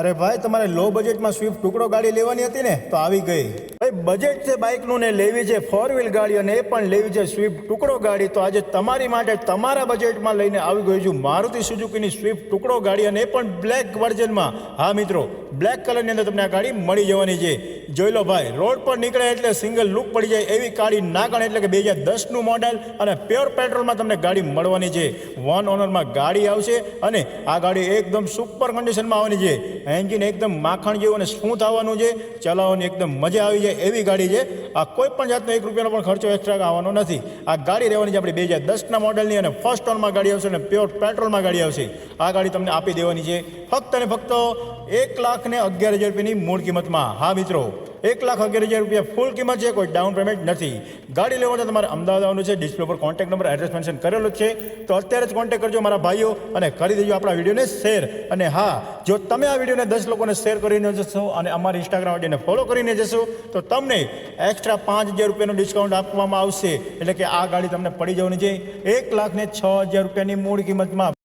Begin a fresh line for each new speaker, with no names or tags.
અરે ભાઈ, તમારે લો બજેટમાં સ્વિફ્ટ ટુકડો ગાડી લેવાની હતી ને, તો આવી ગઈ ભાઈ. બજેટ છે બાઇકનું ને લેવી છે 4 વ્હીલ ગાડી, અને એ પણ લેવી છે સ્વિફ્ટ ટુકડો ગાડી. તો આજે તમારી માટે તમારા બજેટમાં લઈને આવી ગયો છું મારુતિ સુઝુકીની સ્વિફ્ટ ટુકડો ગાડી, અને એ પણ બ્લેક વર્ઝનમાં. હા મિત્રો, બ્લેક કલરની અંદર તમને આ ગાડી મળી જવાની છે. જોઈ લો ભાઈ, રોડ પર નીકળે એટલે સિંગલ લુક પડી જાય એવી ગાડી ના ગણે. એટલે કે 2010નું મોડેલ અને પ્યોર પેટ્રોલમાં તમને ગાડી મળવાની છે. 1 ઓનરમાં ગાડી આવશે, અને આ ગાડી એકદમ સુપર કન્ડિશનમાં આવવાની છે. એન્જિન એકદમ માખણ જેવું અને સ્મૂથ આવવાનું છે. ચલાવવાની એકદમ મજા આવી જાય એવી ગાડી છે. આ કોઈ પણ જાતનો 1 રૂપિયાનો પણ ખર્ચો એક્સ્ટ્રા આવવાનો નથી. આ ગાડી રહેવાની છે આપણી 2010ના મોડેલની, અને ફર્સ્ટ ઓનમાં ગાડી આવશે અને પ્યોર પેટ્રોલમાં ગાડી આવશે. આ ગાડી તમને આપી દેવાની છે ફક્ત અને ફક્ત 1,11,000 રૂપિયાની મૂળ કિંમતમાં. હા મિત્રો, 1,11,000 રૂપિયા ફૂલ કિંમત છે, કોઈ ડાઉન પેમેન્ટ નથી. ગાડી લેવા માટે તમારે અમદાવાદ આવવાનું છે. ડિસ્પ્લે પર કોન્ટેક્ટ નંબર, એડ્રેસ મેન્શન કરેલો છે, તો અત્યારે જ કોન્ટેક્ટ કરજો મારા ભાઈઓ, અને કરી દેજો આપણા વિડીયોને શેર. અને હા, જો તમે આ વિડીયોને 10 લોકોને શેર કરીને જશો અને અમારી ઇન્સ્ટાગ્રામ આઈડીને ફોલો કરીને જશો, તો તમને એક્સ્ટ્રા 5,000 રૂપિયાનું ડિસ્કાઉન્ટ આપવામાં આવશે. એટલે કે આ ગાડી તમને પડી જવાની છે 1,06,000 રૂપિયાની મૂળ કિંમતમાં.